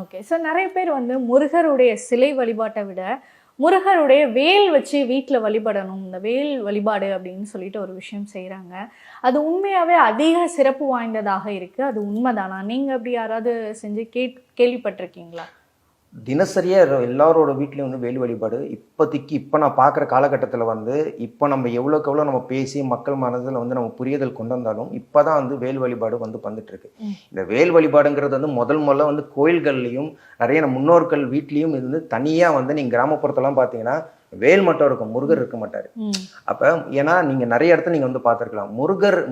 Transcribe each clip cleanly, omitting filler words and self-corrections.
Okay. So நெறைய பேர் வந்து முருகருடைய சிலை வழிபாட்ட விட, முருகருடைய வேல் வச்சு வீட்ல வழிபடணும். இந்த வேல் வழிபாடு அப்படின்னு சொல்லிட்டு ஒரு விஷயம் செய்றாங்க. அது உண்மையாவே அதிக சிறப்பு வாய்ந்ததாக இருக்கு. அது உண்மைதானா? நீங்க அப்படி யாராவது செஞ்சு கேள்விப்பட்டிருக்கீங்களா? தினசரியா எல்லாரோட வீட்லயும் வந்து வேல் வழிபாடு இப்போதைக்கு நான் பார்க்குற காலகட்டத்தில் வந்து இப்போ நம்ம எவ்வளோக்கு எவ்வளோ நம்ம பேசி மக்கள் மனதில் வந்து நம்ம புரிதல் கொண்டு வந்தாலும் இப்போ தான் வந்து வேல் வழிபாடு வந்து வந்துட்டு இருக்கு. இந்த வேல் வழிபாடுங்கிறது வந்து முதல்ல வந்து கோயில்கள்லையும் நிறைய முன்னோர்கள் வீட்லேயும் இருந்து தனியாக வந்து நீங்கள் கிராமப்புறத்தெல்லாம் பார்த்தீங்கன்னா வேல் மட்டும் இருக்கும், முருகர் இருக்க மாட்டாரு. அப்ப ஏன்னா நீங்க நிறைய இடத்துல நீங்க வந்து பார்த்திருக்கலாம்,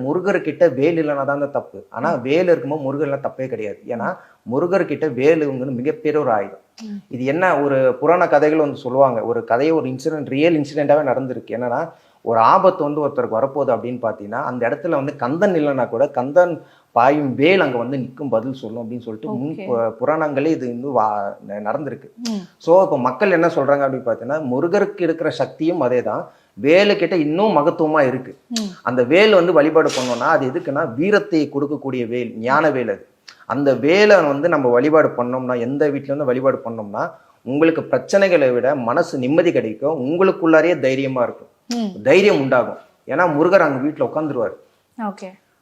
முருகர் கிட்ட வேல் இல்லைன்னா தான் தப்பு. ஆனா வேல் இருக்கும்போது முருகர்லாம் தப்பே கிடையாது. ஏன்னா முருகர் கிட்ட வேலு வந்து மிகப்பெரிய ஒரு ஆயுதம். இது என்ன ஒரு புராண கதைகள் வந்து சொல்லுவாங்க, ஒரு கதையை ஒரு இன்சிடென்ட் ரியல் இன்சிடென்ட்டாவே நடந்திருக்கு. என்னன்னா ஒரு ஆபத்து வந்து ஒருத்தருக்கு வரப்போகுது அப்படின்னு பார்த்தீங்கன்னா அந்த இடத்துல வந்து கந்தன் இல்லைன்னா கூட கந்தன் பாயும் வேல் அங்கே வந்து நிற்கும் பதில் சொல்லும் அப்படின்னு சொல்லிட்டு முன் புராணங்களே இது இன்னும் நடந்திருக்கு. ஸோ இப்போ மக்கள் என்ன சொல்றாங்க அப்படின்னு பார்த்தீங்கன்னா முருகருக்கு இருக்கிற சக்தியும் அதே தான், வேலுக்கிட்ட இன்னும் மகத்துவமா இருக்கு. அந்த வேல் வந்து வழிபாடு பண்ணோம்னா அது எதுக்குன்னா வீரத்தை கொடுக்கக்கூடிய வேல், ஞான வேல். அது அந்த வேலை வந்து நம்ம வழிபாடு பண்ணோம்னா, எந்த வீட்டுல வந்து வழிபாடு பண்ணோம்னா உங்களுக்கு பிரச்சனைகளை விட மனசு நிம்மதி கிடைக்கும், உங்களுக்குள்ளாரே தைரியமா இருக்கும், தைரியம் உண்டாகும். ஏன்னா முருகர் அங்க வீட்டுல உட்காந்துருவாரு.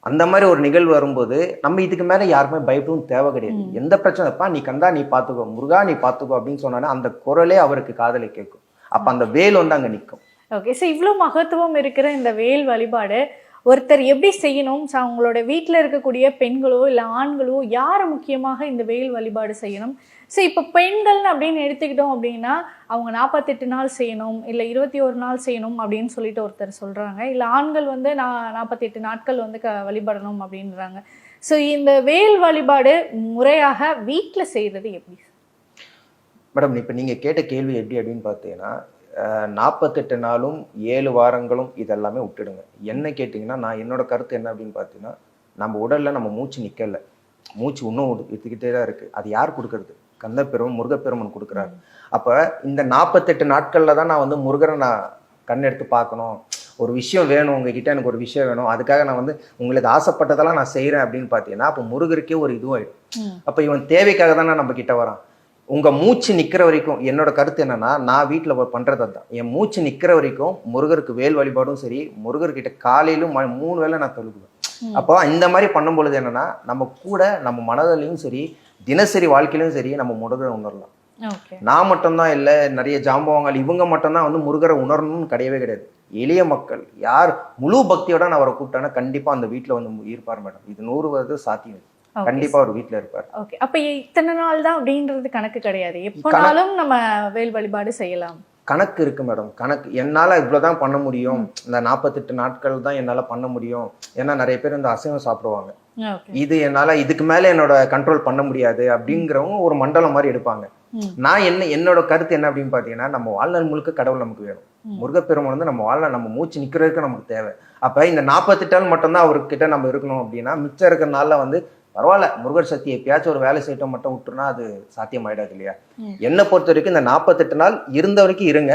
அந்த மாதிரி ஒரு நிகழ்வு வரும்போது நம்ம இதுக்கு மேல யாருமே பயப்படவும் தேவை கிடையாது. எந்த பிரச்சனைப்பா நீ கண்டா நீ பாத்துக்கோ, முருகா நீ பாத்துக்கோ அப்படின்னு சொன்னா அந்த குரலே அவருக்கு காதலை கேட்கும். அப்ப அந்த வேல் வந்து அங்க நிற்கும். ஓகே. ஸோ இவ்வளோ மகத்துவம் இருக்கிற இந்த வேல் வழிபாடு ஒருத்தர் எப்படி செய்யணும்? அவங்களோட வீட்டில் இருக்கக்கூடிய பெண்களோ இல்லை ஆண்களோ யாரை முக்கியமாக இந்த வேல் வழிபாடு செய்யணும்? ஸோ இப்போ பெண்கள் அப்படின்னு எடுத்துக்கிட்டோம் அப்படின்னா அவங்க 48 நாள் செய்யணும், இல்லை 21 நாள் செய்யணும் அப்படின்னு சொல்லிட்டு ஒருத்தர் சொல்கிறாங்க. இல்லை ஆண்கள் வந்து 48 நாட்கள் வந்து வழிபடணும் அப்படின்றாங்க. ஸோ இந்த வேல் வழிபாடு முறையாக வீட்டில் செய்கிறது எப்படி? மேடம் இப்போ நீங்கள் கேட்ட கேள்வி எப்படி அப்படின்னு பார்த்தீங்கன்னா 48 நாளும் 7 வாரங்களும் இதெல்லாமே விட்டுடுங்க. என்ன கேட்டிங்கன்னா நான் என்னோட கருத்து என்ன அப்படின்னு பார்த்தீங்கன்னா, நம்ம உடலில் நம்ம மூச்சு நிற்கலை, மூச்சு இன்னும் எடுத்துக்கிட்டே தான் இருக்குது. அது யார் கொடுக்கறது? கந்தப்பெருமன் முருகப்பெருமன் கொடுக்குறாரு. அப்போ இந்த 48 நாட்களில் தான் நான் வந்து முருகரை நான் கண் எடுத்து பார்க்கணும், ஒரு விஷயம் வேணும் உங்ககிட்ட, எனக்கு ஒரு விஷயம் வேணும், அதுக்காக நான் வந்து உங்களுக்கு ஆசைப்பட்டதெல்லாம் நான் செய்கிறேன் அப்படின்னு பார்த்தீங்கன்னா அப்போ முருகருக்கே ஒரு இதுவாகிடும். அப்போ இவன் தேவைக்காக தானே நம்ம கிட்ட வரான். உங்கள் மூச்சு நிற்கிற வரைக்கும் என்னோட கருத்து என்னன்னா, நான் வீட்டில் பண்ணுறது தான், என் மூச்சு நிற்கிற வரைக்கும் முருகருக்கு வேல் வழிபாடும் சரி, முருகர்கிட்ட காலையிலும் 3 வேளை நான் தொழுகுவேன். அப்போ இந்த மாதிரி பண்ணும் பொழுது என்னன்னா நம்ம கூட நம்ம மனதிலையும் சரி தினசரி வாழ்க்கையிலும் சரி நம்ம முருகரை உணரலாம். நான் மட்டும்தான் இல்லை, நிறைய ஜாம்பவங்கள் இவங்க மட்டும்தான் வந்து முருகரை உணரணும்னு கிடையவே கிடையாது. எளிய மக்கள் யார் முழு பக்தியோட நான் அவரை கூப்பிட்டானா கண்டிப்பா அந்த வீட்டில் வந்து இருப்பார் மேடம். இது 100% சாத்தியம். கண்டிப்பா ஒரு வீட்டுல இருப்பார். ஓகே. அப்ப இத்தனை நாள் தான் அப்படின்றது கணக்கு கிடையாது, எப்பனாலும் நம்ம வேல் வழிபாடு செய்யலாம். கணக்கு இருக்கு மேடம். கணக்கு என்னால இவ்வளவுதான் பண்ண முடியும், இந்த 48 நாட்கள் தான் என்னால பண்ண முடியும். ஏன்னா நிறைய பேர் இந்த அசைவம் சாப்பிடுவாங்க, இது என்னால இதுக்கு மேல என்னோட கண்ட்ரோல் பண்ண முடியாது அப்படிங்கிறவங்க ஒரு மண்டலம் மாதிரி எடுப்பாங்க. நான் என்னோட கருத்து என்ன அப்படின்னு பாத்தீங்கன்னா, நம்ம வாழ்நாள் முழுக்க கடவுள் நமக்கு வேணும். முருகப்பெருமான் வந்து நம்ம வாழ்நாள் நம்ம மூச்சு நிக்கிறதுக்கு நமக்கு தேவை. அப்ப இந்த 48 நாள் மட்டும்தான் அவர்கிட்ட நம்ம இருக்கணும் அப்படின்னா மிச்சம் இருக்கிற நாள்ல வந்து பரவாயில்ல முருகர் சக்தி எப்பயாச்சும் ஒரு வேலை செய்யட்டும் மட்டும் விட்டுருனா அது சாத்தியம் ஆயிடாது இல்லையா? என்னை பொறுத்த வரைக்கும் இந்த 48 நாள் இருந்த வரைக்கும் இருங்க.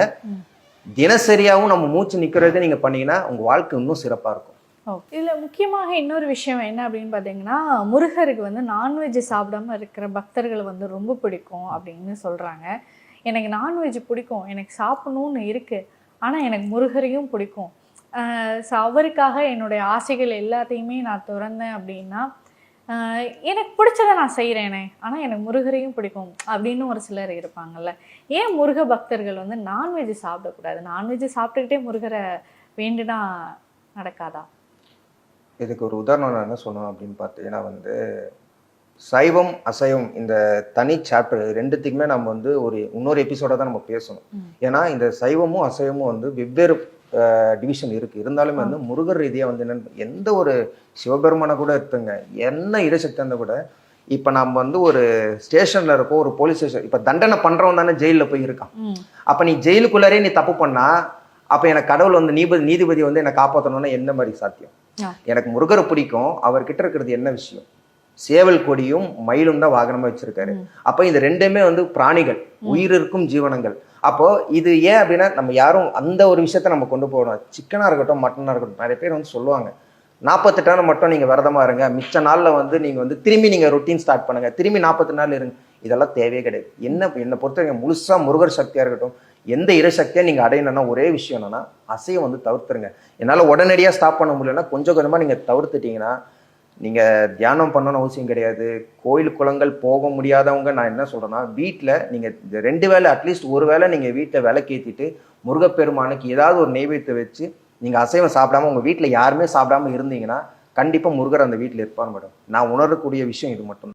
தினசரியாவும் நம்ம மூச்சு நிக்கிறதுக்கு நீங்க பண்ணீங்கன்னா உங்க வாழ்க்கை இன்னும் சிறப்பா இருக்கும். இதுல முக்கியமாக இன்னொரு விஷயம் என்ன அப்படின்னு பாத்தீங்கன்னா, முருகருக்கு வந்து நான்வெஜ் சாப்பிடாம இருக்கிற பக்தர்களை வந்து ரொம்ப பிடிக்கும் அப்படின்னு சொல்றாங்க. எனக்கு நான்வெஜ் பிடிக்கும், எனக்கு சாப்பிடணும்னு இருக்கு, ஆனா எனக்கு முருகரையும் பிடிக்கும், ஸோ அவருக்காக என்னுடைய ஆசைகள் எல்லாத்தையுமே நான் துறந்தேன் அப்படின்னா எனக்கு பிடிச்சதை நான் செய்கிறேனே, ஆனால் எனக்கு முருகரையும் பிடிக்கும் அப்படின்னு ஒரு சிலர் இருப்பாங்கல்ல. ஏன் முருக பக்தர்கள் வந்து நான்வெஜ் சாப்பிடக்கூடாது? நான்வெஜ் சாப்பிட்டுக்கிட்டே முருகரை வேண்டுனா நடக்காதா? இதுக்கு ஒரு உதாரணம் நான் என்ன சொன்னோம் அப்படின்னு பார்த்தீங்கன்னா வந்து சைவம் அசைவம் இந்த தனி சாப்டர் ரெண்டுத்துக்குமே நம்ம வந்து இன்னொரு எபிசோட தான் நம்ம பேசணும். ஏன்னா இந்த சைவமும் அசைவமும் வந்து வெவ்வேறு டிவிஷன் இருக்கு. இருந்தாலுமே வந்து முருகர் ரீதியா வந்து எந்த ஒரு சிவபெருமானை கூட எடுத்துங்க, என்ன இடசக்தி இருந்தா கூட இப்ப நம்ம வந்து ஒரு ஸ்டேஷன்ல இருக்கோம், ஒரு போலீஸ் ஸ்டேஷன், இப்ப தண்டனை பண்றவன் தானே ஜெயில போய் இருக்கான். அப்ப நீ ஜெயிலுக்குள்ளாரே நீ தப்பு பண்ணா அப்ப எனக்கு கடவுள் வந்து நீதிபதி வந்து என்னை காப்பாற்றணும்னா என்ன மாதிரி சாத்தியம்? எனக்கு முருகரை பிடிக்கும், அவர்கிட்ட இருக்கிறது என்ன விஷயம்? சேவல் கொடியும் மயிலும் தான் வாகனமா வச்சிருக்காரு. அப்ப இந்த ரெண்டுமே வந்து பிராணிகள், உயிர் இருக்கும் ஜீவனங்கள். அப்போ இது ஏன் அப்படின்னா நம்ம யாரும் அந்த ஒரு விஷயத்த நம்ம கொண்டு போகணும். சிக்கனா இருக்கட்டும் மட்டனா இருக்கட்டும், நிறைய பேர் வந்து சொல்லுவாங்க 48 நாள் மட்டும் நீங்க விரதமா இருங்க, மிச்ச நாள்ல வந்து நீங்க வந்து திரும்பி நீங்க ரொட்டீன் ஸ்டார்ட் பண்ணுங்க, திரும்பி 48 நாள் இருங்க. இதெல்லாம் தேவையே கிடையாது. என்னை பொறுத்தவரைக்கும் முழுசா முருகர் சக்தியாக இருக்கட்டும், எந்த இறை சக்தியாக நீங்கள் அடையணும்னா ஒரே விஷயம் என்னன்னா அசையை வந்து தவிர்த்துருங்க. என்னால் உடனடியாக ஸ்டாப் பண்ண முடியலன்னா கொஞ்சம் கொஞ்சமாக நீங்கள் தவிர்த்துட்டீங்கன்னா, நீங்கள் தியானம் பண்ணணும்னு அவசியம் கிடையாது. கோயில் குளங்கள் போக முடியாதவங்க நான் என்ன சொல்கிறேன்னா, வீட்டில் நீங்கள் இந்த 2 வேளை அட்லீஸ்ட் ஒரு வேளை நீங்கள் வீட்டை விளக்கேற்றிட்டு முருகப்பெருமானுக்கு ஏதாவது ஒரு நெய்வேத்தியம் வச்சு நீங்கள் அசைவம் சாப்பிடாம உங்கள் வீட்டில் யாருமே சாப்பிடாம இருந்தீங்கன்னா கண்டிப்பாக முருகர் அந்த வீட்டில் இருப்பார் மேடம். நான் உணரக்கூடிய விஷயம் இது மட்டும்.